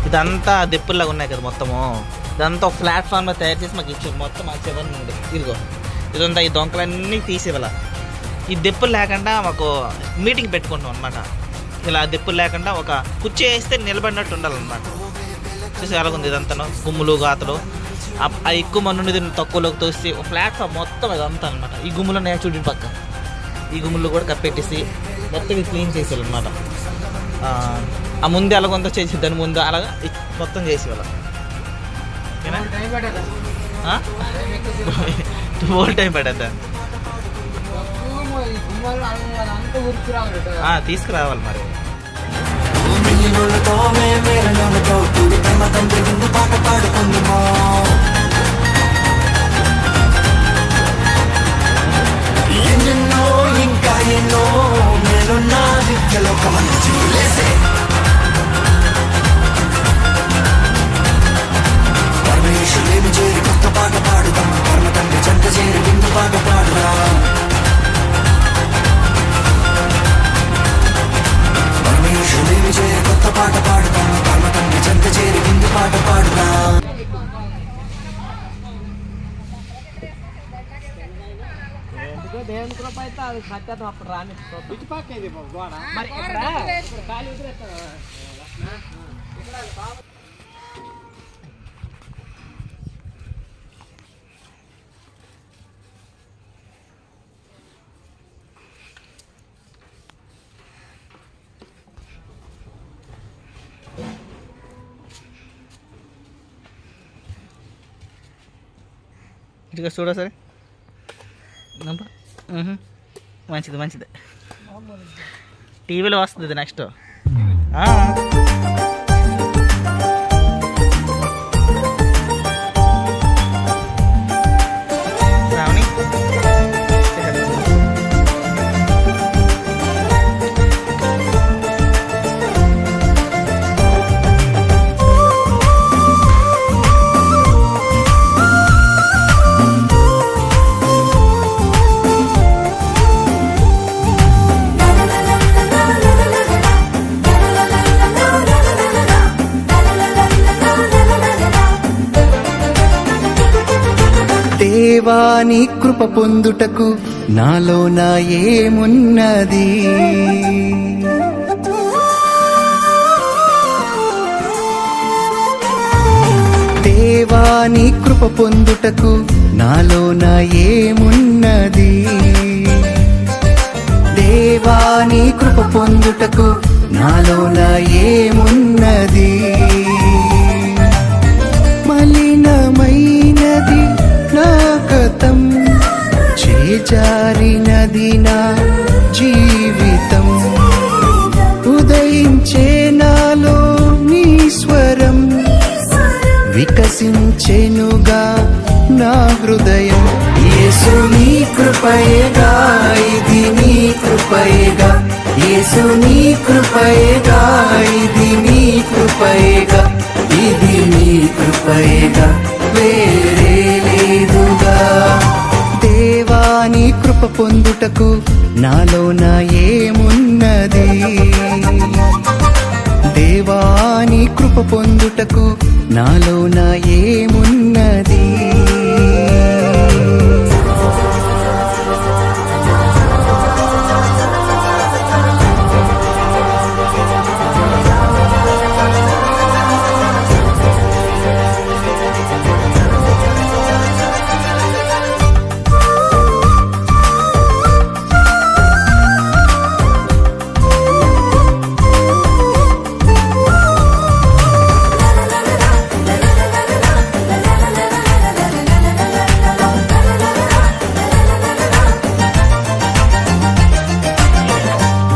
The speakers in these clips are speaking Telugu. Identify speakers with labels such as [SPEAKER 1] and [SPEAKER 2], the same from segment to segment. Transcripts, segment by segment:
[SPEAKER 1] ఇదంతా దెప్పుల్లాగా ఉన్నాయి కదా మొత్తము, ఇదంతా ఒక ప్లాట్ఫామ్లో తయారు చేసి మాకు ఇచ్చారు. మొత్తం ఆ చివరి నుండి ఇదిగో ఇదంతా ఈ దొంకలన్నీ తీసేవాళ్ళ. ఈ దెప్పులు లేకుండా మాకు మీటింగ్ పెట్టుకుంటాం అనమాట. ఇలా దెప్పులు లేకుండా ఒక కుర్చీ వేస్తే నిలబడినట్టు ఉండాలన్నమాట. చూసి ఎలాగుంది ఇదంతా గుమ్ములు గాతలు, ఆ ఎక్కువ మంది నుండి తక్కువలోకి తోసి ఒక ప్లాట్ఫామ్ మొత్తం ఇదంతా అనమాట. ఈ గుమ్ములు నేను చూడండి పక్క, ఈ గుమ్ములు కూడా కప్పెట్టేసి మొత్తం క్లీన్ చేసేవాళ్ళు అనమాట. ఆ ముందు ఎలాగొంత చేసి దాని ముందు అలాగా మొత్తం చేసేవాళ్ళం. ఓల్ టైం పడద్దా తీసుకురావాలి మరి.
[SPEAKER 2] ఇంకా ఎన్నో నేనున్నా పరమేశ్వరుని చేరి కొత్త పాట పాడుతాం, పరమ తండ్రి చెంత చేరి విందు పాట పాడుదా. పరమేశ్వరుని చేరి కొత్త పాట పాడుతాం, పరమ తండ్రి చెంత చేరి విందు పాట పాడుదా.
[SPEAKER 3] దేవుని కృప అయితే అది సత్యత అప్పుడు రాని ఇటు పక్క ఇది గోడ మరి ఖాళీ
[SPEAKER 1] ఇటుగా చూడ సరే మంచిది మంచిది. టీవీలో వస్తుంది నెక్స్ట్.
[SPEAKER 2] దేవాని కృప పొందుటకు నాలోన ఏమున్నది, దేవాని కృప పొందుటకు నాలోన ఏమున్నది, దేవాని కృప పొందుటకు నాలోన ఏమున్నది. మలినమైనది నా గతం, చేజారినది నా జీవితం, ఉదయించే నాలో నీ స్వరం, వికసించెనుగా నా హృదయం. యేసు నీ కృపయేగా, ఇది నీ కృపయేగా, యేసు నీ కృపయేగా, ఇది నీ కృపయేగా, ఇది నీ కృపయేగా, వేరే లేదుగా. దేవాని కృప పొందుటకు నాలోన ఏమున్నది, దేవాని కృప పొందుటకు నాలోన ఏమున్నది.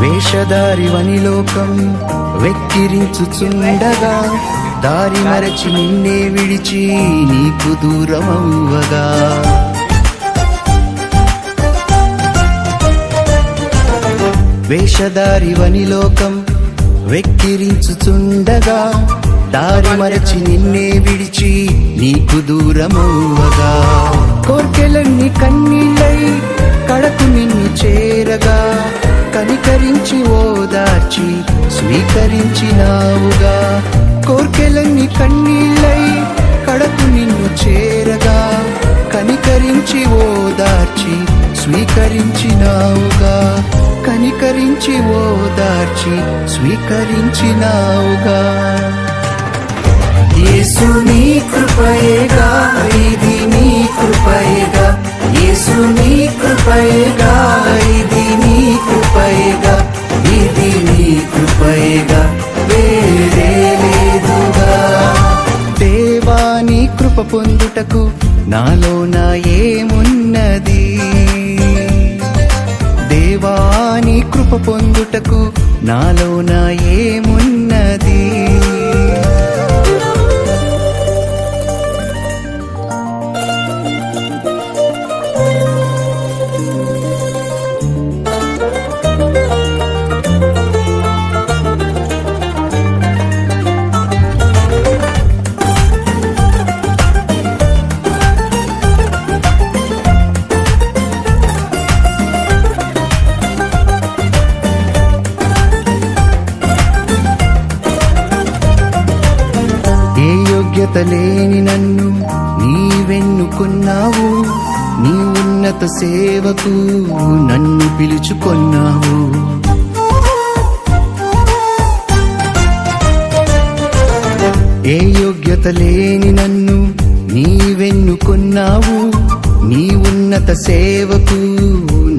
[SPEAKER 2] వేషధారివని లోకం వెక్కిరించుచుండగా, దారి మరచి నిన్నే విడిచి నీకు దూరమవ్వగా, వేషధారివని లోకం వెక్కిరించుచుండగా, దారి మరచి నిన్నే విడిచి నీకు దూరమవ్వగా, కోర్కెలన్నీ కన్నీళ్ళై కడకు నిన్ను చేరగా, కనికరించి ఓదార్చి స్వీకరించినావుగా.
[SPEAKER 4] కోర్కెలన్నీ కన్నీళ్ళై కడకు నిన్ను చేరగా కనికరించి ఓదార్చి స్వీకరించినావుగా, కనికరించి ఓదార్చి స్వీకరించినావుగా. యేసు నీ కృపయేగా, ఇది నీ కృపయేగా, యేసు నీ కృపయేగా, ఇది నీ కృపయేగా, ఇది నీ కృపయేగా, వేరే లేదుగా. దేవా నీ కృప పొందుటకు నాలోన ఏమున్నది, దేవా నీ కృప పొందుటకు నాలోన ఏమున్నది. లేని నన్ను నీవెన్నుకున్నావు, నీ ఉన్నత సేవకు నన్ను పిలుచుకొన్నావు. ఏ యోగ్యత లేని నన్ను నీవెన్నుకున్నావు, నీ ఉన్నత సేవకు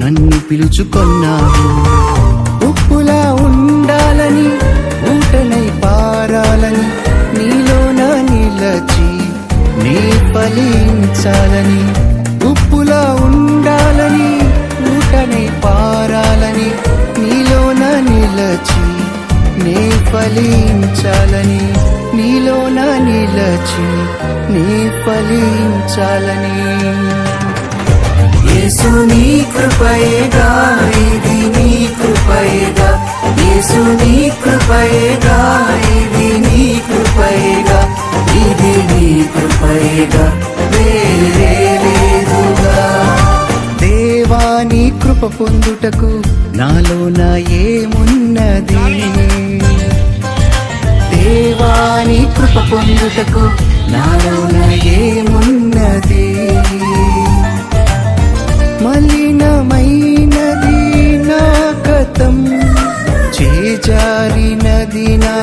[SPEAKER 4] నన్ను పిలుచుకొన్నావు. ఉప్పులా ఉండాలని ఊటనై పారాలని నీలోన నిలచి నీ ఫలించాలని, ఉప్పులా ఉండాలని ఊటనై పారాలని నీలోన నిలచి నీ ఫలించాలని, నీలోన నిలచి నీ ఫలించాలని. యేసు నీ కృపయేగా, ఇది నీ కృపయేగా, యేసు నీ కృపయేగా, ఇది నీ కృపయేగా, ఇది నీ కృపయేగా, వేరే లేదుగా. దేవా నీ కృప పొందుటకు నాలోన ఏమున్నది, దేవా నీ కృప పొందుటకు నాలోన ఏమున్నది. మలినమైనది నా గతం, చేజారినది నా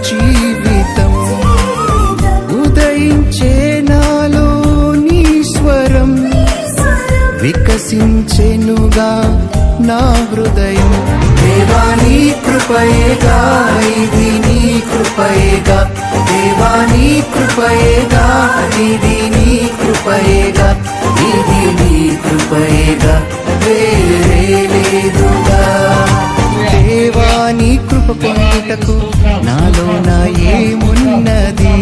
[SPEAKER 4] జీవితం, ఉదయించే నాలో నీ స్వరం, వికసించెనుగా నా హృదయం. దేవా నీ కృపయేగా, ఇది నీ కృపయేగా, దేవా నీ కృపయేగా, ఇది నీ కృపయేగా, ఇది నీ కృపయేగా, వేరే లేదుగా. దేవా నీ కృప పొందుటకు నాలోన ఏమున్నది,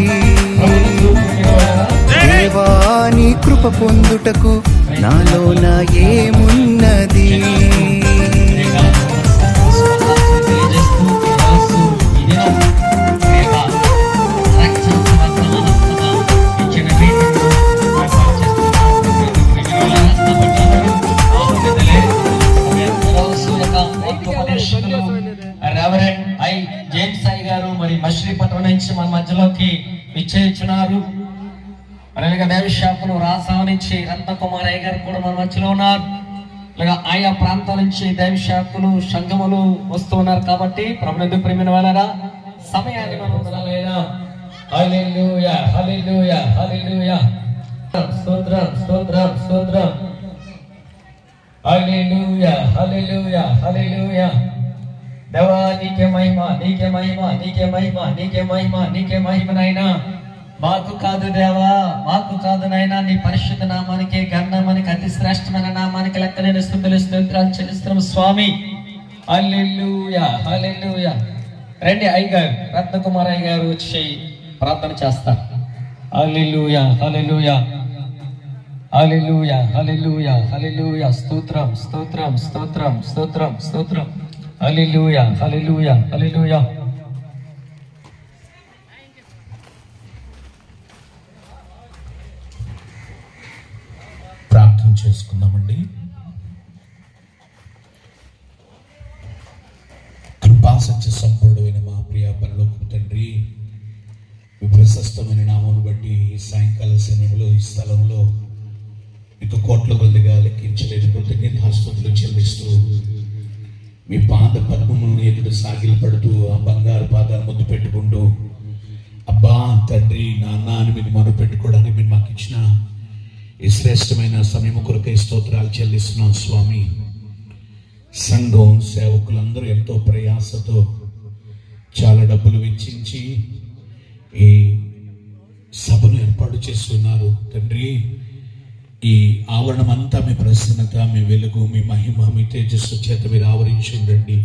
[SPEAKER 4] దేవా నీ కృప పొందుటకు నాలోన ఏమున్నది.
[SPEAKER 3] రెవరెండ్ ఐ జేమ్స్ ఐ గారు మరి మచిలీపట్నం నుంచి మన మధ్యలోకి విచ్చేయించున్నారు. అలాగే దేవశాఖలు రాసా నుంచి రత్నకుమార్ అయ్య గారు కూడా మన మధ్యలో ఉన్నారు. అలాగే ఆయా ప్రాంతాల నుంచి దేవశాఖలు సంఘములు వస్తూ ఉన్నారు. కాబట్టి ప్రభునందు ప్రియమైన వాళ్ళారా, సమయాన్ని మనం వదలలేదా? హల్లెలూయా, హల్లెలూయా, హల్లెలూయా, స్తోత్రం, స్తోత్రం, స్తోత్రం, హల్లెలూయా, హల్లెలూయా, హల్లెలూయా. దేవా నీకే మహిమ, నీకే మహిమ, నీకే మహిమ, నీకే మహిమ, నీకే మహిమ నాయనా. మాకు కాదు దేవా, మాకు కాదు నాయనా, నీ పరిశుద్ధ నామానికి, గణనామానికి, అతి శ్రేష్టమైన నామానికి లెక్కలేని స్తుతులు స్తోత్రాలు చెల్లిస్తున్నాం స్వామి. హల్లెలూయా, హల్లెలూయా. రండి అయ్య గారు, రత్నకుమార్ అయ్య గారు వచ్చి ప్రార్థన చేస్తారు. హల్లెలూయా, హల్లెలూయా, హల్లెలూయా, హల్లెలూయా, హల్లెలూయా. స్తోత్రం, స్తోత్రం, స్తోత్రం, స్తోత్రం, స్తోత్రం. హల్లెలూయా, హల్లెలూయా, హల్లెలూయా.
[SPEAKER 5] ప్రార్థన చేసుకుందామండి. కృపా సత్య సంపూర్ణమైన మా ప్రియ పరలోకపు తండ్రి, మీ ప్రశస్తమైన నామమును బట్టి ఈ సాయంకాల సమయంలో ఈ స్థలంలో మీకు కోట్ల కొద్దిగా లెక్కించలేదు కృతజ్ఞతాస్తుతులు చెల్లిస్తూ మీ పాద పద్మములను ఎదుట సాగిలు పడుతూ ఆ బంగారు పాదాలు ముద్దు పెట్టుకుంటూ అబ్బా తండ్రి నాన్న అని మీరు మొదలు పెట్టుకోవడానికి మీరు మాకు ఇచ్చిన ఈ శ్రేష్టమైన సమయం కొరకై స్తోత్రాలు చెల్లిస్తున్నాం స్వామి. సంఘం సేవకులందరూ ఎంతో ప్రయాసతో చాలా డబ్బులు వెచ్చించి ఈ సభను ఏర్పాటు చేస్తున్నారు తండ్రి. ఈ ఆవరణం అంతా మీ ప్రసన్నత, మీ వెలుగు, మీ మహిమ, మీ తేజస్సు చేత మీరు ఆవరించి ఉండండి.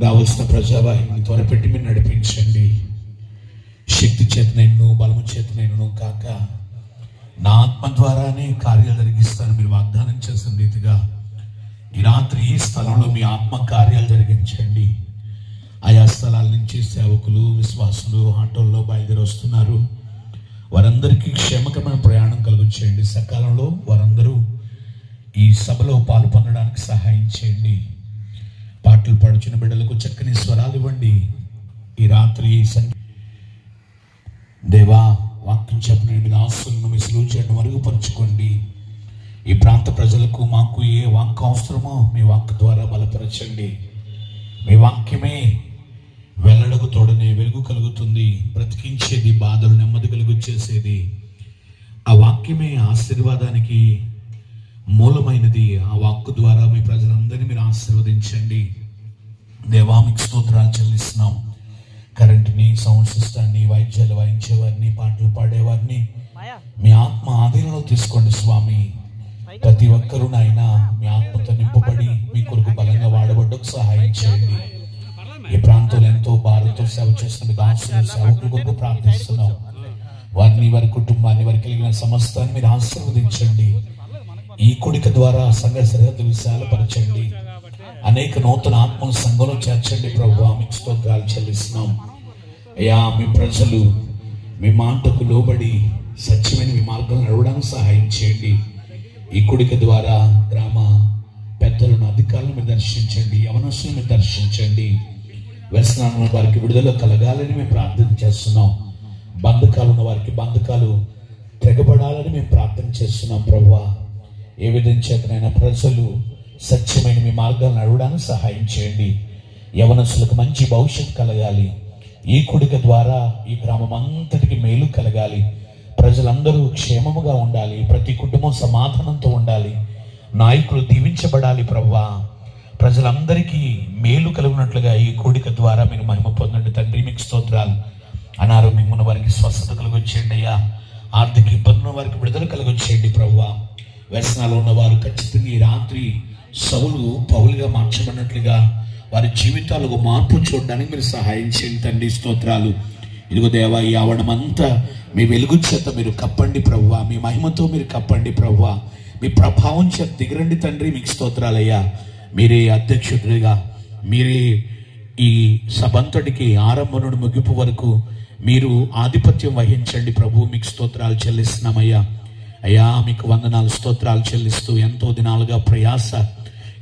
[SPEAKER 5] రావాల్సిన ప్రజావాహిని త్వరపెట్టి మీరు నడిపించండి. శక్తి చేతనైనను బలము చేతనైనను కాక నా ఆత్మ ద్వారానే కార్యాలు జరిగిస్తాను మీరు వాగ్దానం చేసిన రీతిగా ఈ రాత్రి ఈ స్థలంలో మీ ఆత్మ కార్యాలు జరిగించండి. ఆయా స్థలాల నుంచి సేవకులు విశ్వాసులు ఆటోల్లో బయలుదేరి వస్తున్నారు. వారందరికీ క్షేమకరమైన ప్రయాణం కలుగచేయండి. సకాలంలో వారందరూ ఈ సభలో పాలు పొందడానికి సహాయం చేయండి. పాటలు పాడుచున్న బిడ్డలకు చక్కని స్వరాలు ఇవ్వండి. ఈ రాత్రి దేవా వాక్యం చెప్పిన మీ ఆస్తులను మీ సులువు చేయడం మరుగుపరచుకోండి. ఈ ప్రాంత ప్రజలకు మాకు ఏ వాక్కు అవసరమో మీ వాక్కు ద్వారా బలపరచండి. మీ వాక్యమే వెల్లడకు తోడనే వెలుగు కలుగుతుంది, బ్రతికించేది, బాధలు నెమ్మది కలుగు చేసేది. ఆ వాక్యమే ఆశీర్వాదానికి మూలమైనది. ఆ వాక్కు ద్వారా మీ ప్రజలందరినీ మీరు ఆశీర్వదించండి. దేవా మీకు స్తోత్రాలు చెల్లిస్తున్నాం. కరెంటుని, సౌండ్ సిస్టాన్ని, వాయిద్యాలు వాయించేవారిని, పాటలు పాడేవారిని మీ ఆత్మ ఆధీనంలో తీసుకోండి స్వామి. ప్రతి ఒక్కరూ నాయన మీ ఆత్మతో నింపబడి మీ కొరకు బలంగా వాడబడ్డకు సహాయం చేయండి. ఈ ప్రాంతంలో ఎంతో భారంతో సేవ చేస్తున్న దాసులు సేవకుల కొరకు ప్రార్థిస్తున్నాం. వారిని, వారి కుటుంబాన్ని, వారికి కలిగిన సమస్తాన్ని మీరు ఆశీర్వదించండి. ఈ కొడిక ద్వారా సంఘ సరిహద్దు విశాలపరచండి. అనేక నూతన ఆత్మల సంఘంలో చేర్చండి. ప్రభువా మీకు స్తోత్రాలు చెల్లిస్తున్నాం. అయ్యా మీ ప్రజలు మీ మాటకు లోబడి సత్యమైన మీ మార్గంలో నడవడానికి సహాయం చేయండి. ఈ కొడిక ద్వారా గ్రామ పెద్దలను, అధికారులను మీరు దర్శించండి. యవనస్తులను మీరు దర్శించండి. వ్యసనాలను వారికి విడుదల కలగాలని మేము ప్రార్థన చేస్తున్నాం. బంధకాలు ఉన్న వారికి బంధకాలు తెగబడాలని మేము ప్రార్థన చేస్తున్నాం. ప్రభువా ఏ విధంగా చేతనైనా ప్రజలు సత్యమైన మీ మార్గాలను నడవడానికి సహాయం చేయండి. యవనస్తులకు మంచి భవిష్యత్తు కలగాలి. ఈ కొడుక ద్వారా ఈ గ్రామం అంతటికి మేలు కలగాలి. ప్రజలందరూ క్షేమముగా ఉండాలి. ప్రతి కుటుంబం సమాధానంతో ఉండాలి. నాయకులు దీవించబడాలి. ప్రభువా ప్రజలందరికీ మేలు కలుగునట్లుగా ఈ కోడిక ద్వారా మీరు మహిమ పొందండి తండ్రి. మీకు స్తోత్రాలు. అనారోగ్యం ఉన్న వారికి స్వస్థత కలుగొచ్చేయండి అయ్యా. ఆర్థిక ఇబ్బందుల వారికి విడుదల కలుగొచ్చేయండి ప్రభువా. వ్యసనాలు ఉన్నవారు ఖచ్చితంగా ఈ రాత్రి సౌలు పౌలుగా మార్చబడినట్లుగా వారి జీవితాలకు మార్పు చూడడానికి మీరు సహాయం చేయండి తండ్రి. స్తోత్రాలు. ఇదిగో దేవా ఈ ఆవరణం అంతా మీ వెలుగు చేత మీరు కప్పండి ప్రభువా. మీ మహిమతో మీరు కప్పండి ప్రభువా. మీ ప్రభావం చేత దిగరండి తండ్రి. మీకు స్తోత్రాలయ్యా. మీరే అధ్యక్షుడిగా, మీరే ఈ సభంతటికి ఆరంభం నుండి ముగింపు వరకు మీరు ఆధిపత్యం వహించండి ప్రభు. మీకు స్తోత్రాలు చెల్లిస్తున్నామయ్యా. అయ్యా మీకు వందనాలు, స్తోత్రాలు చెల్లిస్తూ ఎంతో దినాలుగా ప్రయాస,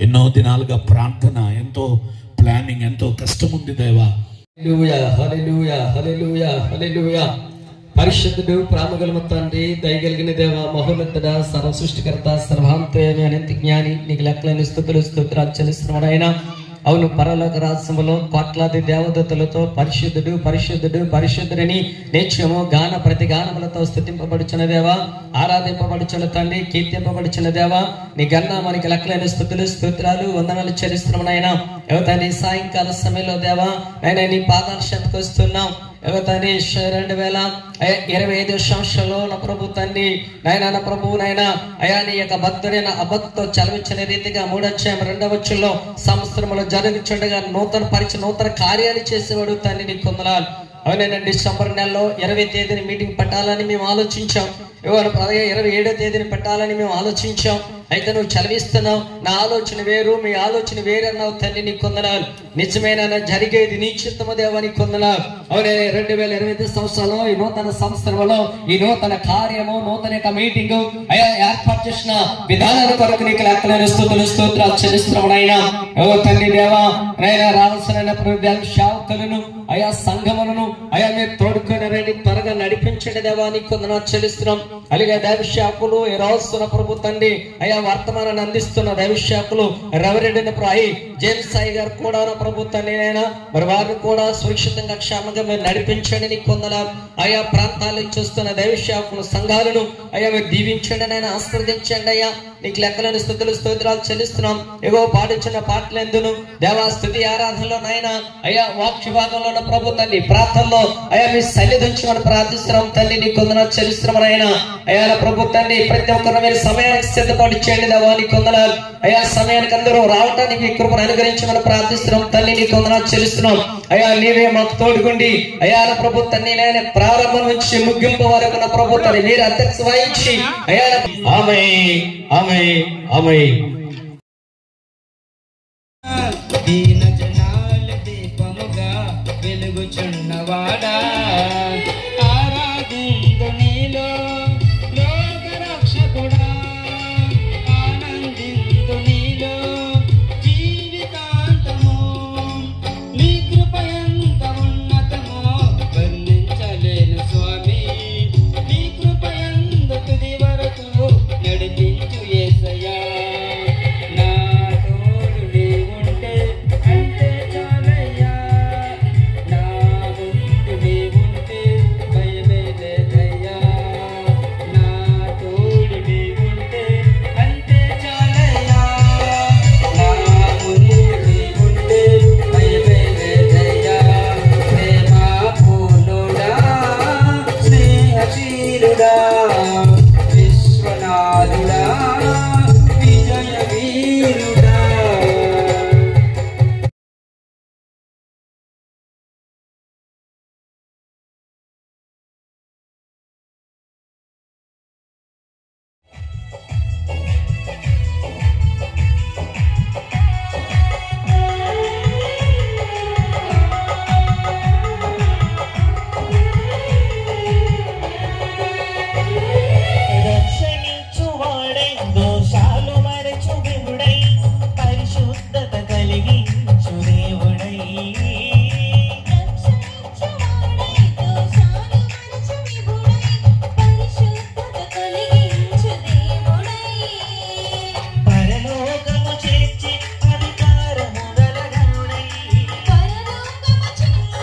[SPEAKER 5] ఎన్నో దినాలుగా ప్రార్థన, ఎంతో ప్లానింగ్, ఎంతో కష్టం ఉంది దేవా.
[SPEAKER 3] హల్లెలూయా, హల్లెలూయా, హల్లెలూయా, హల్లెలూయా. పరిశుద్ధుడు, ప్రేమగల తండ్రి, దయగలిగిన దేవ, మహోన్నతుడ, సర్వ సృష్టికర్త, సర్వాంతర్యామి, అనంత జ్ఞాని, నీకు లెక్కలేని స్తుతులు స్తోత్రాలు చెల్లిస్తున్నాడు ఆయన. అవును, పరలోక రాజ్యములో కోట్లాది దేవదూతలతో పరిశుద్ధుడు పరిశుద్ధుడు పరిశుద్ధుడని నిత్యము గాన ప్రతి గానములతో స్తుతింపబడుచున్న దేవా, ఆరాధింపబడుచున్న తండ్రి, కీర్తింపబడుచున్న దేవా, నీ గన్నా మనకి లెక్కలేని స్తుతులు స్తోత్రాలు వందనాలు చెల్లిస్తున్నాం నాయన. యువతని సాయంకాల సమయంలో దేవా ఆయన నీ పాదాల చెంతకు వస్తున్నాం. యువతని 2025 సంవత్సరంలో నా ప్రభు తండ్రి నాయన, నా ప్రభువు నాయన అయా నీ యొక్క భక్తుడైన అభక్తో చలవించిన రీతిగా 3వ అధ్యాయం 2వ వచనంలో సంవత్సరంలో జరుగుతుండగా నూతన కార్యాలు చేసేవాడు తండ్రి నీకు వందనాలు. అవునండి, డిసెంబర్ నెలలో 20వ తేదీని మీటింగ్ పెట్టాలని మేము ఆలోచించాం. 27వ తేదీని పెట్టాలని మేము ఆలోచించాం. అయితే నువ్వు చదివిస్తున్నావు, నా ఆలోచన వేరు, మీ ఆలోచన వేరు అన్నావు తండ్రి, నీకు వందనాలు. నిజమైన జరిగేది నీ చిత్తము దేవా, నీకు వందనాలు. అవునే 2028 సంవత్సరంలో ఈ నూతన సంవత్సరంలో ఈ నూతన కార్యము, నూతన మీటింగ్ అయ్యా ఏర్పాటు చేసిన విధానాల కొరకు నీకు లెక్కలేని స్తుతులు స్తోత్రాలు చెల్లిస్తున్నాము అయినా. ఓ తండ్రి దేవా, నైనా రావాల్సిన సేవకులను అయా సంఘములను అయా మీరు తోడుకొని రండి, త్వరగా నడిపించండి దేవా, నీకు వందనాలు చెల్లిస్తున్నాం. అలాగే దైవశాఖలు రాస్తున్న ప్రభు తండ్రి అయా వర్తమానాన్ని అందిస్తున్న దైవశాఖలు రెవరెండ్ జేమ్స్ సాయి గారు కూడా ప్రభు తండ్రి అయినా మరి వారిని కూడా సురక్షితంగా క్షేమంగా మీరు నడిపించండి, నీకు వందనాలు. ఆయా ప్రాంతాలను చూస్తున్న దైవశాఖలు సంఘాలను అయ్యా మీరు దీవించండి, నేను ఆశీర్వదించండి అయ్యా. నీకు లెక్కలేని స్తుతులు స్తోత్రాలు చెల్లిస్తున్నాం. ఏవో పాడించిన పాటలు ఎందును దేవా స్తుతి ఆరాధనలో నాయన అయ్యా వాక్య భాగంలో ఉన్న ప్రభు తండ్రి ప్రార్థనలో అయ్యా మీ సన్నిధించి మనం ప్రార్థిస్తున్నాం తండ్రి, నీకు వందనాలు చెల్లిస్తున్నాం ఆయన. అయ్యా ప్రభు తండ్రి ప్రతి ఒక్కరు మీరు సమయానికి సిద్ధపడి చేయండి దేవా, నీకు వందనాలు. అయ్యా సమయానికి అందరూ రావటానికి కృపను అనుగ్రహించి మనం ప్రార్థిస్తున్నాం తండ్రి, నీకు వందనాలు చెల్లిస్తున్నాం. అయ్యా నీవే మాకు తోడుగుండి అయ్యా ప్రభు తండ్రి నేను ప్రారంభం నుంచి ముగింపు వరకు ఉన్న ప్రభు తండ్రి మీరు అధ్యక్ష వహించి అయ్యా ఆమె ఆమె ఆమె
[SPEAKER 6] దీన జనాల దీపముగా వెలుగుచున్నవాడా, ఆరాధిందు నీలో లోక రక్షకుడా, ఆనందిందు నీలో జీవితాంతము, నీ కృప ఎంత ఉన్నతమో వర్ణించలేను స్వామి, నీ కృప ఎంత తుది వరకు నడిపించు యేసయ్యా. నా తోడు నీవుంటే అంతే చాలయ్యా, నా ముందు నీవుంటే భయమే లేదయ్యా, నా తోడు నీవుంటే అంతే చాలయ్యా, నా ముందు నీవుంటే భయమే లేదయ్యా. ప్రేమ పూర్ణుడా, స్నేహశీలుడా, విశ్వనాథుడా, విజయ వీరుడా.
[SPEAKER 7] రక్షణించువాడై దోషాలు మరచు దేవుడై పరిశుద్ధత కలిగించు దేవుడై,
[SPEAKER 8] రక్షించువాడై దోషాలు మరచు విభుడై పరిశుద్ధత కలిగించు దేవుడై,
[SPEAKER 7] పరలోకము చేర్చి అధికారము గలగనుడై,
[SPEAKER 8] పరలోకము చేర్చి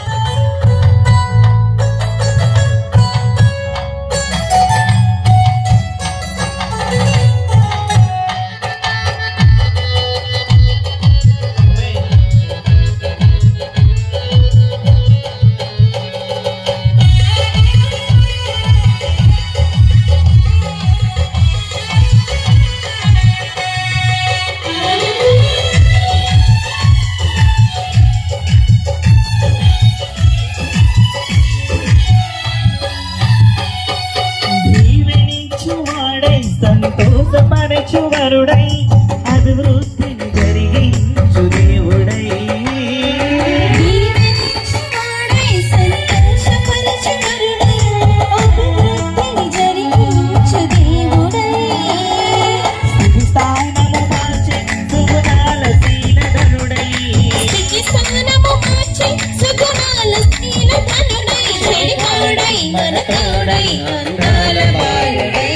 [SPEAKER 7] దీవెనించువాడై సంతోషపరచువరుడై అభివృద్ధిని జరిగించు దేవుడై,
[SPEAKER 8] దీవెనించువాడై సంతోషపరచువరుడై అభివృద్ధిని జరిగించు దేవుడై,
[SPEAKER 7] స్థితి స్థానము మార్చి సుగుణాల శీలధనుడై,
[SPEAKER 8] స్థితి స్థానము మార్చి సుగుణాల శీలధనుడై, చెడివాడై మనతోడై అందాల బాలుడై,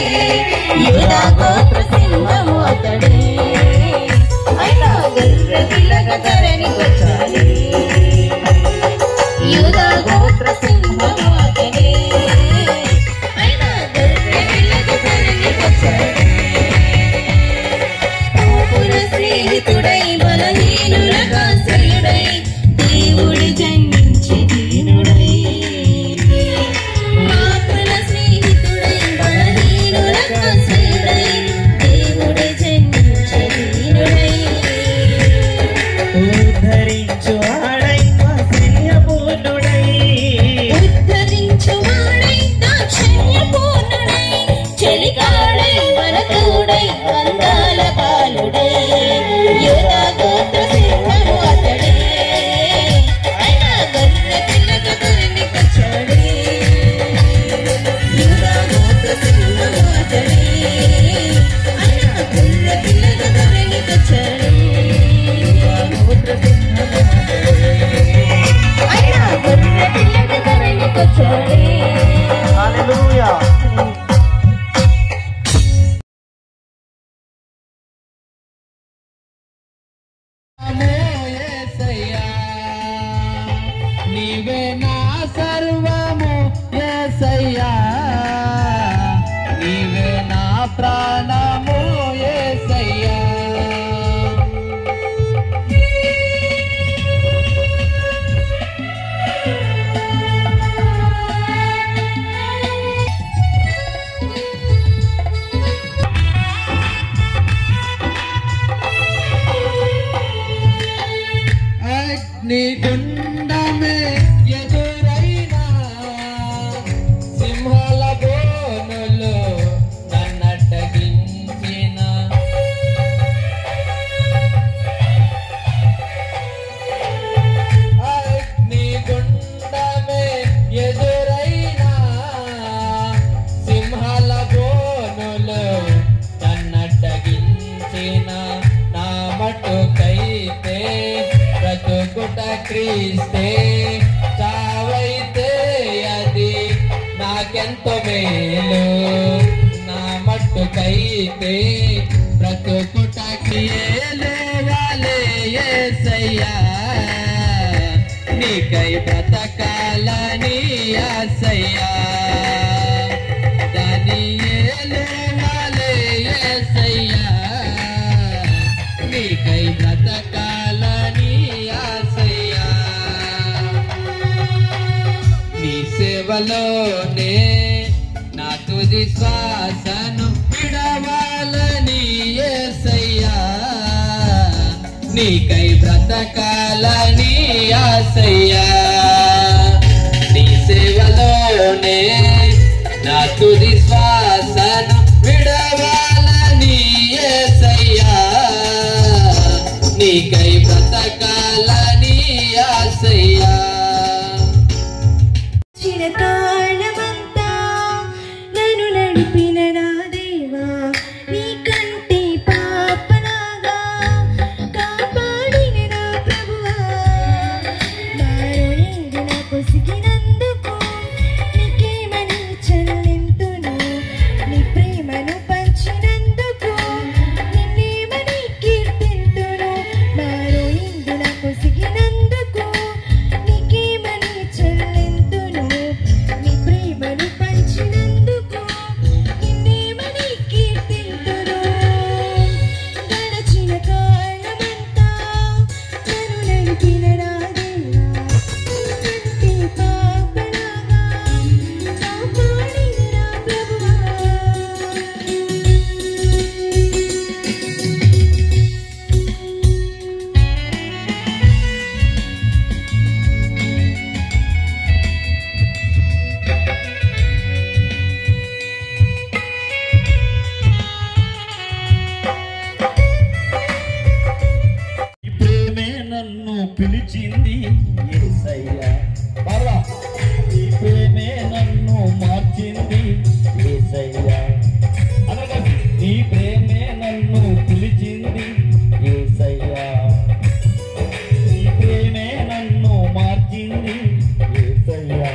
[SPEAKER 8] యూదా గోత్ర సింహము అతడే, అయినా గర్రె పిల్లగ ధరణి వచ్చాలి, యూదా గోత్ర సింహము అతడే, అయినా గర్రె పిల్లగ ధరణి వచ్చాలి, పాపుల స్నేహితుడై బలహీనులకు ఆశ్రయుడై దేవుడు జన్మించి దీనుడై, పాపుల స్నేహితుడై బలహీనులకు ఆశ్రయుడై దేవుడు జన్మించి దీనుడై,
[SPEAKER 7] ఉద్ధరించువాడై వాత్సల్యపూర్ణుడై,
[SPEAKER 8] ఉద్ధరించువాడై దాక్షిణ్యపూర్ణుడై, చెలికాడై మనతోడై అందాల
[SPEAKER 6] ఇస్తే చావైతే అది నాకెంతో మేలు, నా మట్టుకైతే బ్రతుకుటకి లేవాలే యేసయ్యా, నీకై బ్రతకాలని ఆశయ్యా, దాని లేవాలే యేసయ్యా, నీకై బ్రతకాలని ఆశయ్యా, నీ సేవలోనే నా తుది శ్వాసను విడవాలని యేసయ్యా, నీకై బ్రతకాలని ఆశయ్యా, నీ సేవలోనే నా తుది శ్వాసను విడవాలని యేసయ్యా, నీకై బ్రతకాలని ఆశయ్యా.
[SPEAKER 8] చిరకాలమంతా నన్ను నడిపిన నా దేవా, నీకంటే పాపనాగా కాపాడిన నా ప్రభువా, నారోనిందు నా కొసిగినందుకు నీకేమని చెల్లింతును, నీ ప్రేమను పంచినందుకు నిన్నేమని కీర్తింతును, నారోనిందు నా కొసిగినందుకు నీకేమని చెల్లింతును, నీ ప్రేమను పంచినందుకు నిన్నేమని కీర్తింతును, గడచిన కాలమంతా నన్ను నడిపిన నా దేవా, నీకంటే పాపనాగా కాపాడిన నా ప్రభువా.
[SPEAKER 7] ఈ ప్రేమే నన్ను పిలిచింది యేసయ్యా, బాబా ఈ ప్రేమే నన్ను మార్చింది యేసయ్యా, అనగా నీ ప్రేమే నన్ను పిలిచింది యేసయ్యా, నీ ప్రేమే నన్ను మార్చింది యేసయ్యా,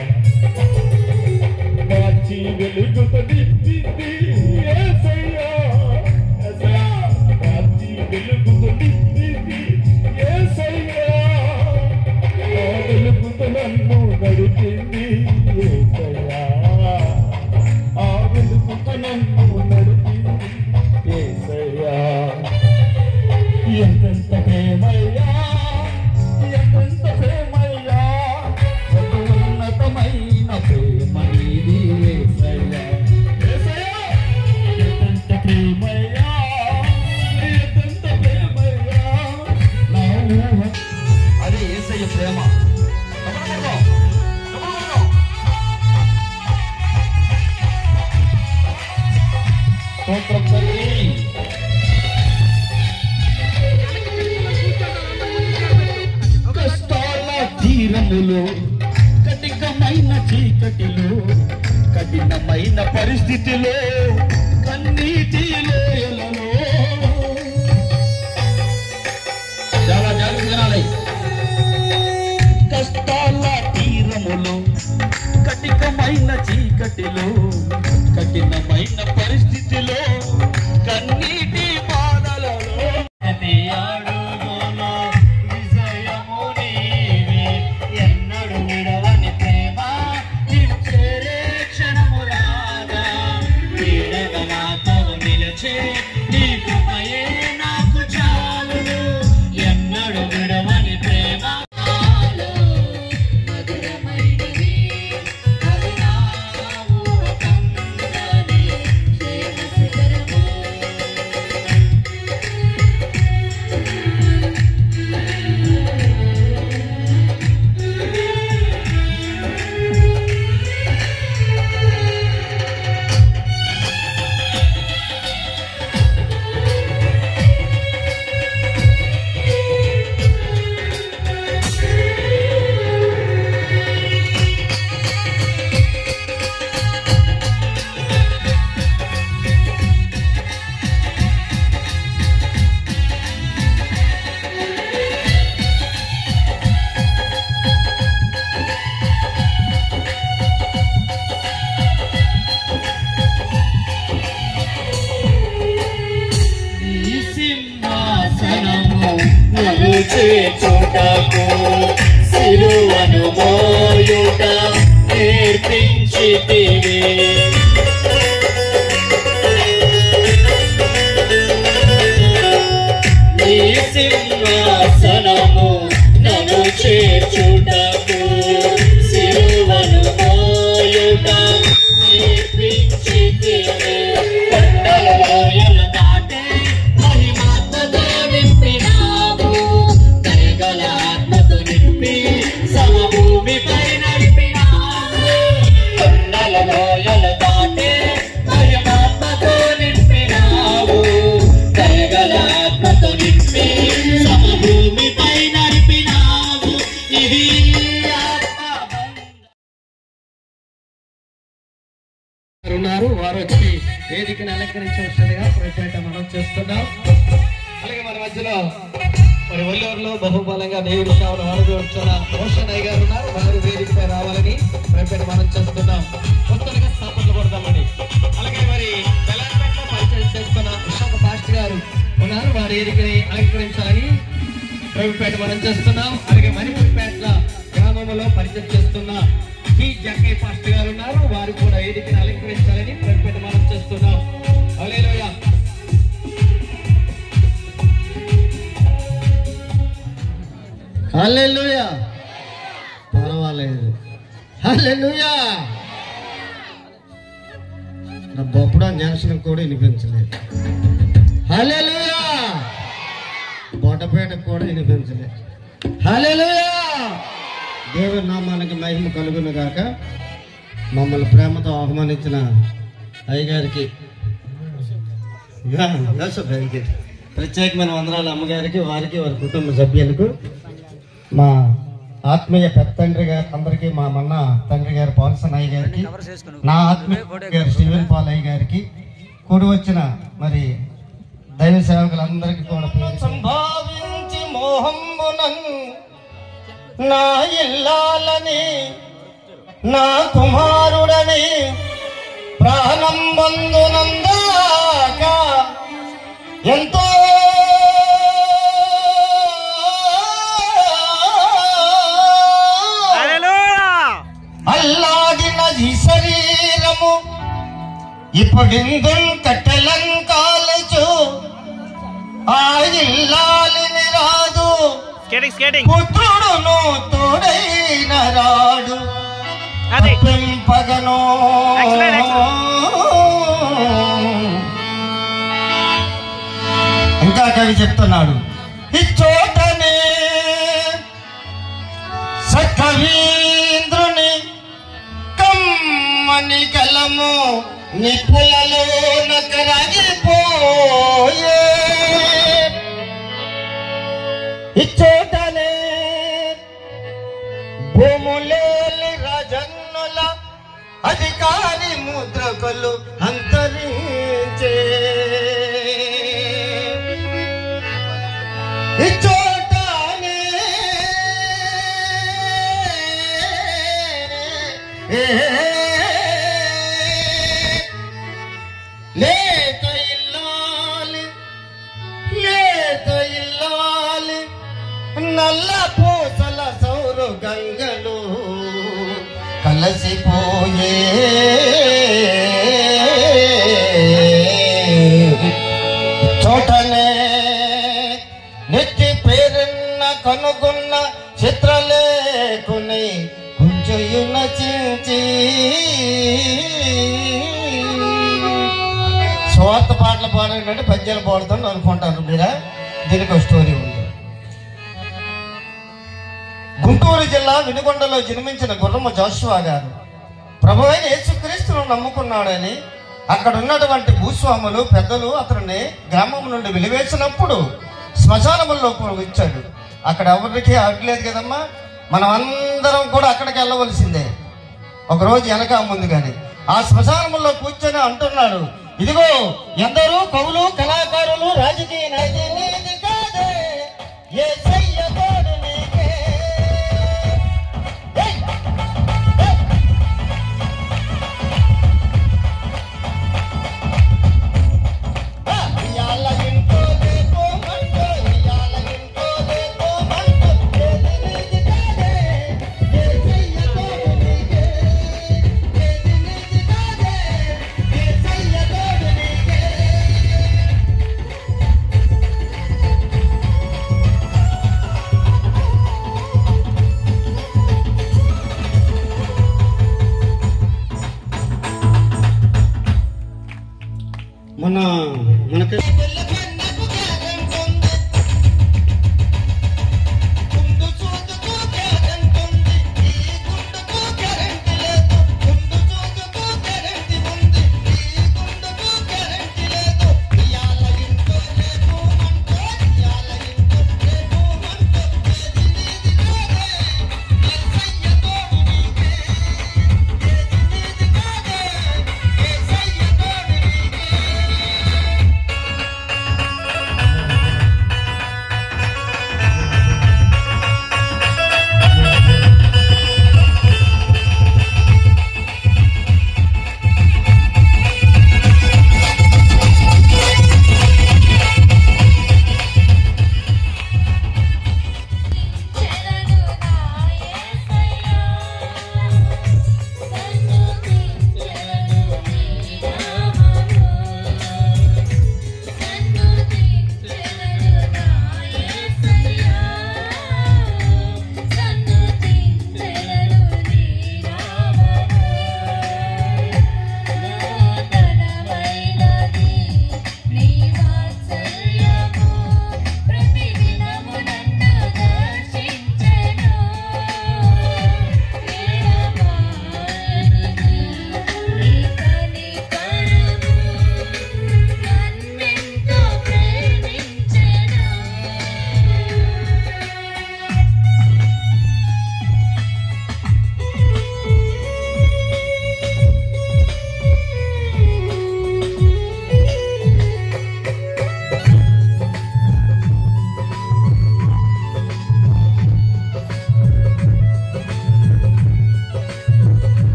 [SPEAKER 7] మార్చి వెలుగుతనిచ్చింది యేసయ్యా, యేసయ్యా, మార్చి వెలుగుతనిచ్చింది యేసయ్యా, ఆ వెలుగుతో నన్ను నడిపింది యేసయ్యా, ఆ వెలుగుతో నన్ను నడిపింది యేసయ్యా, ఎంతెంత ప్రేమయ్యా, ఎంతెంత ప్రేమయ్యా, ఎంత ఉన్నతమైన ప్రేమ నీది యేసయ్యా, యేసయ్యా, ఎంతెంత ప్రేమయ్యా, ఎంతెంత ప్రేమయ్యా, నా ఊహ అదే యేసయ్య ప్రేమ. స్తోత్రం తల్లి. కష్టాల తీరములో కఠినమైన చీకటిలో కఠినమైన పరిస్థితిలో కన్నీటి లోయలలో చాలా జాగ్రత్త వినాలి. కష్టాల తీరములో కఠినమైన చీకటిలో కఠినమైన పరిస్థితిలో కన్నీటి బాధలలో ప్రతి అడుగులో విజయము నీవే, ఎన్నడు విడవని ప్రేమ నిలిచేరే క్షణము రాగా, వీడగా నాతో నిలిచే నీ కృపయే నాకు చాలును, ఎన్నడు విడవని ప్రేమ మధురమైనది, అది నా ఊహ కందని ప్రేమ శిఖరము.
[SPEAKER 3] సింహాసనము నన్ను చేర్చుటకు సిలువను మోయుట నేర్పించితివి. నీ సింహాసనము నన్ను చేర్చుటకు సిలువను మోయుట నేర్పించితివి. కొండలలో ఎలదాటే మహిమాత్మతో నింపినావు, దయగల ఆత్మతో నింపి సమభూమిపై నడిపినావు. కొండలలో ఎలదాటే మహిమాత్మతో నింపినావు, దయగల ఆత్మతో నింపి సమభూమిపై నడిపినావు. ఇది ఉన్నారు, వారు వచ్చి వేదికను అలంకరించవలసిందిగా ప్రత్యేక మనం చేస్తున్నాం. అలాగే మన మధ్యలో మరి ఒల్లూరులో బహుబలంగా దేవుడి సేవలు ఆడుతున్న రోషన్ అయ్య గారు ఉన్నారు, వారు వేదికపై రావాలని ప్రత్యేక మనం చేస్తున్నాం. కొత్తగా స్థాపనలు కొడతామని. అలాగే మరి బెల్లంపేటలో పరిచయం చేస్తున్న విశాఖ పాస్టర్ గారు ఉన్నారు, వారి వేదికని అలంకరించాలని ప్రత్యేక మనం చేస్తున్నాం. అలాగే మణిపూర్పేట గ్రామంలో పరిచయం చేస్తున్న జక్కయ్య పాస్టర్ గారు ఉన్నారు, వారు కూడా వేదికను అలంకరించాలని ప్రతిపేట మనం చేస్తున్నాం. హల్లెలూయా. హల్లెలూయా. పర్వాలేదు. హల్లెలూయా. నా బొప్పుడా జ్ఞానం కూడా వినిపించలేదు. హల్లెలూయా. బొట్టపేట కూడా వినిపించలేదు. హల్లెలూయా. దేవుని నామానికి మహిమ కలుగును గాక. మమ్మల్ని ప్రేమతో ఆహ్వానించిన అయ్యగారికి ప్రత్యేకమైన వందనాలు. అమ్మగారికి, వారికి, వారి కుటుంబ సభ్యులకు, మా ఆత్మీయ పెద్ద తండ్రి గారు అందరికీ, మా మన్న తండ్రి గారు పాల్సన్ అయ్య గారికి, నా ఆత్మీయ గారు స్టీవెన్ పాల్ అయ్య గారికి, కూడి వచ్చిన మరి దైవ సేవకులందరికీ కూడా సంభావించి మోహంబునన్ నా ఇల్లాలని నా కుమారుడని ప్రాణం బంధునందాక ఎంతో అల్లాడిన ఈ శరీరము ఇప్పుడిందు కట్టెలంకాలచు ఆ ఇల్లాలిని రాదు, పుత్రుడును తోడైన రాడు పెంపగను. ఇంకా కవి చెప్తున్నాడు, ఇచ్చోటనే సకవీంద్రుని కమ్మని కలము నిప్పులలో నకరగిపోయే. ఇచ్చోటనే భూములేలి రాజన్నుల అధికారి ముద్రకులు అంతరించే. ఇచ్చోటనే లేత ఇల్లాలి, లేత ఇల్లాలి నల్ల పూసల సౌరు గంగలు కలసిపోయే. చోటనే నెత్తి పేరున్న కనుగొన్న చిత్రలేకుని కొంచెం నచించి. స్వార్థ పాటలు పాడంటే పద్యాలు పాడుతాను అనుకుంటారు మీరా. దీనికి ఒక స్టోరీ ఉంది. గుంటూరు జిల్లా వినుకొండలో జన్మించిన గుర్రమ్మ జోషువా గారు ప్రభువైన యేసుక్రీస్తును నమ్ముకున్నాడని అక్కడ ఉన్నటువంటి భూస్వాములు పెద్దలు అతన్ని గ్రామం నుండి వెలివేసినప్పుడు శ్మశానముల్లో ఇచ్చాడు. అక్కడ ఎవరికి అడ్లేదు కదమ్మా, మనం అందరం కూడా అక్కడికి వెళ్ళవలసిందే, ఒకరోజు వెనక ముందు. కానీ ఆ శ్మశానముల్లో కూర్చొని అంటున్నాడు, ఇదిగో ఎందరూ కవులు, కళాకారులు, రాజకీయ నాయకులు కాదే యేసయ్య తోడు నీకే. ఇయాల ఇంట్లో లేకో మంటో
[SPEAKER 9] మనకి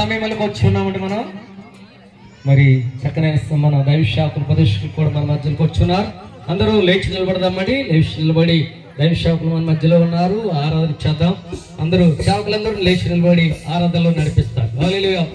[SPEAKER 3] సమయంలోకి వచ్చి ఉన్నామంటే మనం మరి చక్కనైన మన దైవశాఖలు ప్రదర్శకులు కూడా మన మధ్యలోకి వచ్చున్నారు. అందరూ లేచి నిలబడదామండి. లేచి నిలబడి దైవశాఖలు మన మధ్యలో ఉన్నారు. ఆరాధన చేద్దాం. అందరూ సేవకులందరూ లేచి నిలబడి ఆరాధనలో నడిపిస్తారు. హల్లెలూయా.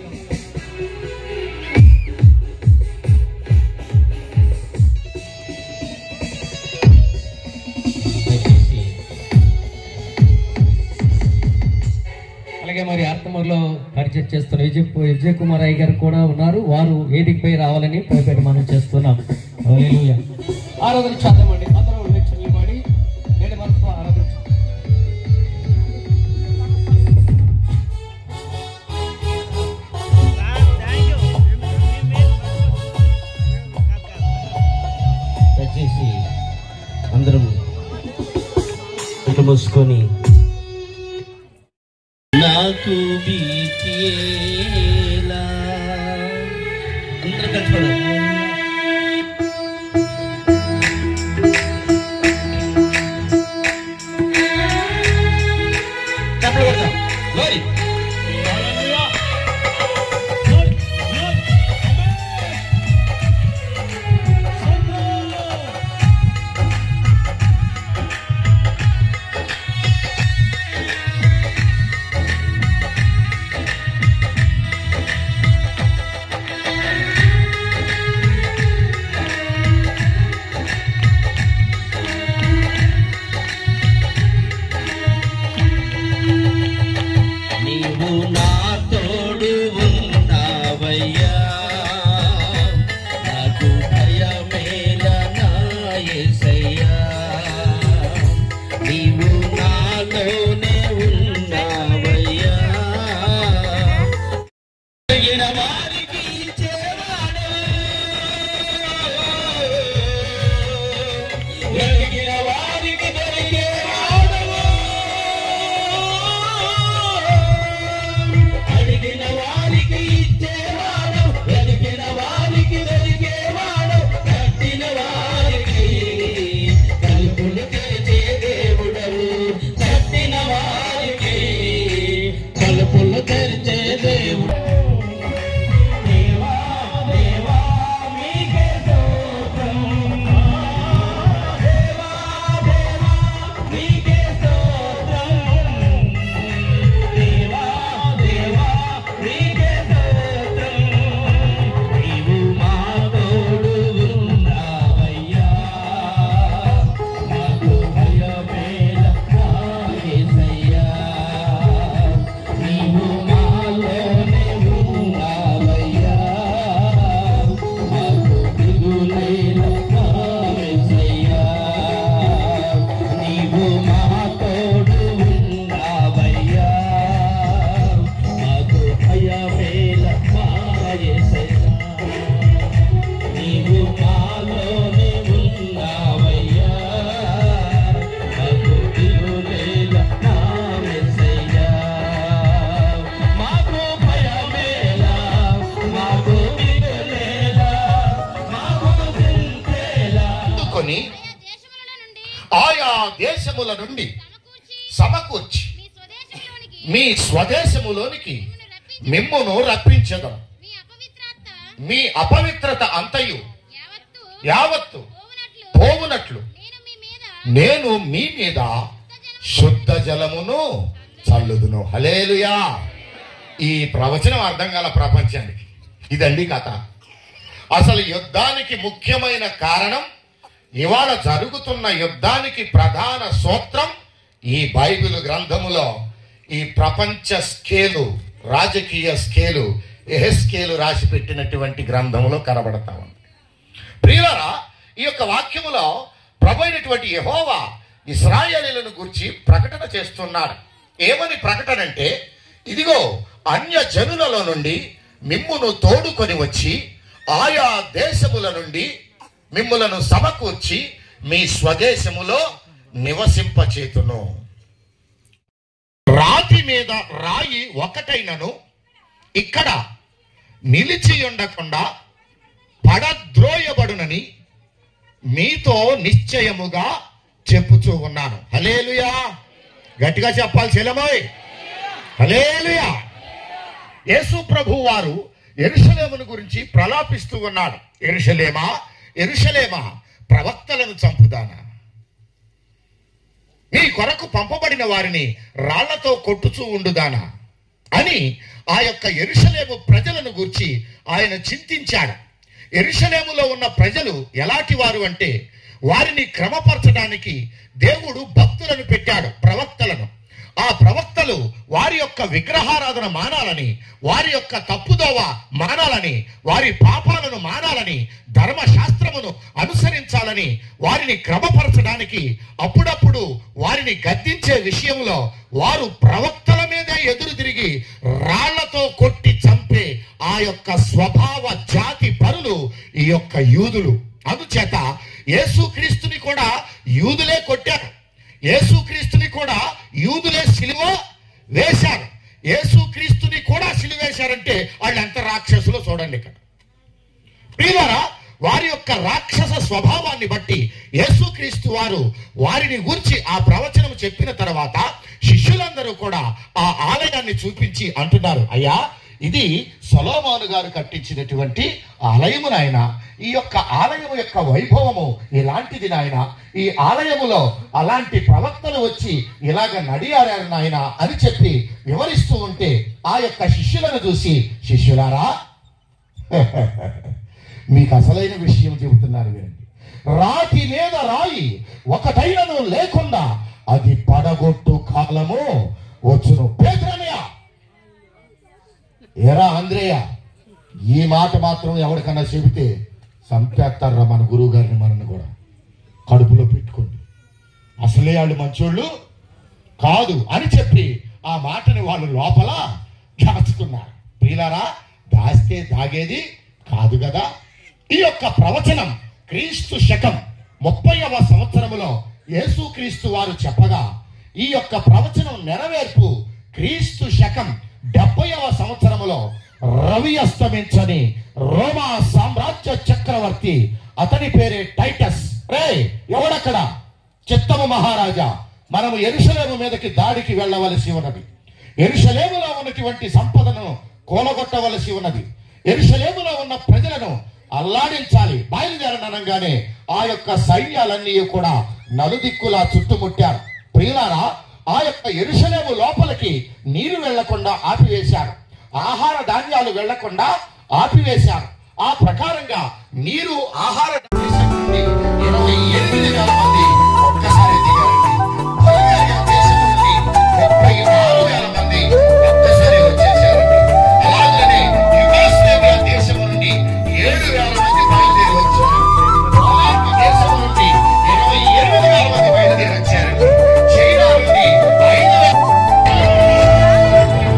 [SPEAKER 3] అలాగే మరి ఆర్తమూరులో పరిచయం చేస్తున్న విజయ్ కుమార్ అయ్య గారు కూడా ఉన్నారు. వారు వేదికపై రావాలని భయపెట్టి మనం చేస్తున్నాం. హల్లెలూయా. ఆరాధన చేద్దామండి. అందరూ లేచి నిలబడి నేటి మనసుతో ఆరాధన
[SPEAKER 9] దయచేసి అందరం ఇటు మూసుకొని నాకు బీచేలా అందరూ కలిసి
[SPEAKER 10] ఆయా దేశముల నుండి సమకూర్చి మీ స్వదేశములోనికి మిమ్మును రప్పించదం. మీ అపవిత్రత అంతయు యావత్తు పోవునట్లు నేను మీ మీద శుద్ధ జలమును చల్లుదును. హల్లెలూయా. ఈ ప్రవచనం అర్థం కాల ప్రపంచానికి. ఇదండి కథ. అసలు యుద్ధానికి ముఖ్యమైన కారణం, ఇవాళ జరుగుతున్న యుద్ధానికి ప్రధాన సూత్రం ఈ బైబిల్ గ్రంథములో ఈ ప్రపంచ స్కేలు, రాజకీయ స్కేలు, ఎహెస్కేలు రాసి పెట్టినటువంటి గ్రంథములో కనబడతా ఉంది. ప్రియులారా, ఈ యొక్క వాక్యములో ప్రభు అయినటువంటి యెహోవా ఇశ్రాయేలీయులను గురించి ప్రకటన చేస్తున్నాడు. ఏమని ప్రకటన అంటే, ఇదిగో అన్య జనులలో నుండి మిమ్మును తోడుకొని వచ్చి ఆయా దేశముల నుండి మిమ్ములను సమకూర్చి మీ స్వదేశములో నివసింపచేతును. రాతి మీద రాయి ఒకటైనను ఇక్కడ నిలిచి ఉండకుండా పడద్రోయబడునని మీతో నిశ్చయముగా చెప్పుచూ ఉన్నాను. హల్లెలూయా. గట్టిగా చెప్పాలి చెల్లెమోయ్. హల్లెలూయా. యేసు ప్రభు వారు యెరూషలేమును గురించి ప్రలాపిస్తూ ఉన్నాడు. యెరూషలేమా, యెరూషలేమా, ప్రవక్తలను చంపుదానా, నీ కొరకు పంపబడిన వారిని రాళ్లతో కొట్టుచూ ఉండుదానా అని ఆ యొక్క యెరూషలేము ప్రజలను గూర్చి ఆయన చింతించాడు. యెరూషలేములో ఉన్న ప్రజలు ఎలాంటి వారు అంటే, వారిని క్రమపరచడానికి దేవుడు భక్తులను పెట్టాడు, ప్రవక్తలను. ఆ ప్రవక్తలు వారి యొక్క విగ్రహారాధన మానాలని, వారి యొక్క తప్పుదోవ మానాలని, వారి పాపాలను మానాలని, ధర్మశాస్త్రమును అనుసరించాలని వారిని క్రమపరచడానికి, అప్పుడప్పుడు వారిని గద్దించే విషయంలో వారు ప్రవక్తల మీదే ఎదురు తిరిగి రాళ్లతో కొట్టి చంపే ఆ యొక్క స్వభావ జాతి పరులు ఈ యొక్క యూదులు. అందుచేత యేసుక్రీస్తుని కూడా యూదులే కొట్టారు, యేసుక్రీస్తుని కూడా యూదులే సిలువ వేశారు. యేసుక్రీస్తుని కూడా సిలువ వేశారంటే వాళ్ళు ఎంత రాక్షసులో చూడండి. ఇక్కడ ప్రియులారా, వారి యొక్క రాక్షస స్వభావాన్ని బట్టి యేసుక్రీస్తు వారు వారిని గురించి ఆ ప్రవచనం చెప్పిన తర్వాత శిష్యులందరూ కూడా ఆ ఆలయాన్ని చూపించి అంటున్నారు, అయ్యా ఇది సొలొమోను గారు కట్టించినటువంటి ఆలయము నాయన, ఈ యొక్క ఆలయము యొక్క వైభవము ఇలాంటిది నాయన, ఈ ఆలయములో అలాంటి ప్రవక్తలు వచ్చి ఇలాగ నడియారారు నాయన అని చెప్పి వివరిస్తూ ఉంటే ఆ యొక్క శిష్యులను చూసి, శిష్యులారా మీకు అసలైన విషయం చెబుతున్నారు వినండి, రాతి మీద రాయి ఒకటైనను లేకుండా అది పడగొట్టు కాలము వచ్చును. పేతురన్నయ్య, ఏరా అంద్రేయ, ఈ మాట మాత్రం ఎవరికన్నా చెబితే చంపేస్తారా మన గురువు గారిని, మనని కూడా కడుపులో పెట్టుకోండి, అసలే వాళ్ళు మంచోళ్ళు కాదు అని చెప్పి ఆ మాటని వాళ్ళు లోపల దాచుకున్నారు. ప్రియులారా, దాస్తే దాగేది కాదు కదా. ఈ యొక్క ప్రవచనం క్రీస్తు శకం 30వ సంవత్సరములో యేసుక్రీస్తు వారు చెప్పగా, ఈ యొక్క ప్రవచనం నెరవేర్పు క్రీస్తు శకం 70వ సంవత్సరములో రవి అస్తమించని రోమా సామ్రాజ్య చక్రవర్తి, అతని పేరే టైటస్. ఎవడక్కడ? చిత్తము మహారాజా, మనము యెరూషలేము మీదకి దాడికి వెళ్ళవలసి ఉన్నది, యెరూషలేములో ఉన్నటువంటి సంపదను కూలగొట్టవలసి ఉన్నది, యెరూషలేములో ఉన్న ప్రజలను అల్లాడించాలి. బయలుదేరనగానే ఆ యొక్క సైన్యాలన్నీ కూడా నలుదిక్కులా చుట్టుముట్టారు. ప్రియులారా, ఆ యొక్క యెరూషలేము లోపలికి నీరు వెళ్లకుండా ఆపివేశారు, ఆహార ధాన్యాలు వెళ్లకుండా ఆపివేశారు. ఆ ప్రకారంగా నీరు ఆహార 28,000 మంది ఒక్కసారి దిగారండి. బల్గేరియా దేశం నుండి 34,000 మంది ఒక్కసారి వచ్చేసారండి. అలాగనే యుగోస్లావియా దేశం నుండి 7,000 మంది బయలుదేరి వచ్చారు. పోలాండ్ దేశం నుండి 28,000 మంది బయలుదేరి వచ్చారండి. చైనా నుండి 5,000
[SPEAKER 8] Thank you.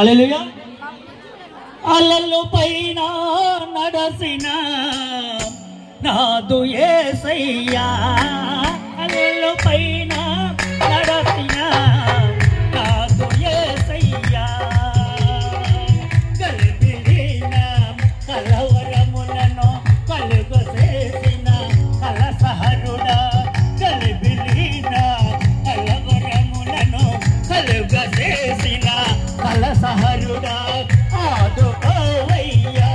[SPEAKER 7] హల్లెలూయా. అలలు పైన నడసిన నాదు యేసయ్యా, అలలు పైన నడసిన నాదు యేసయ్యా, గలిబిలిన కలవరములను కలుగు చేసిన కలసహరుడా, గలిబిలిన కలవరములను కలుగ చేసిన కలసహరుడా ఆదుకోవయ్యా.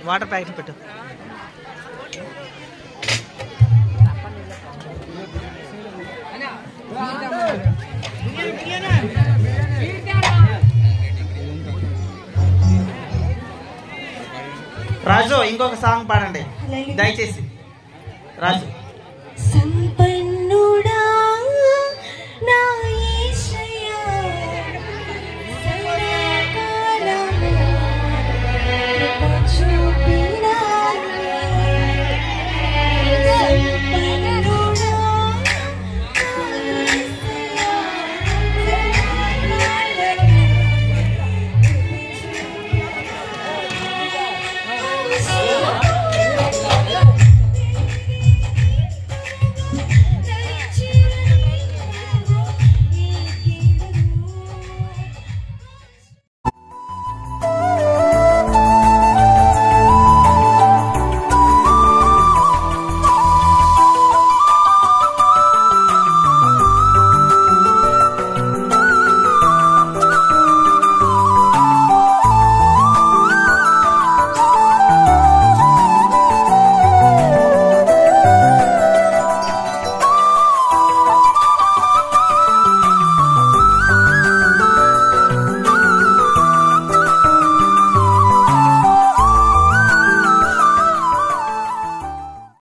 [SPEAKER 1] వాటర్ ప్యాకెట్ పెట్టు. రాజు ఇంకొక సాంగ్ పాడండి దయచేసి. రాజు
[SPEAKER 8] సంపన్నుడా నా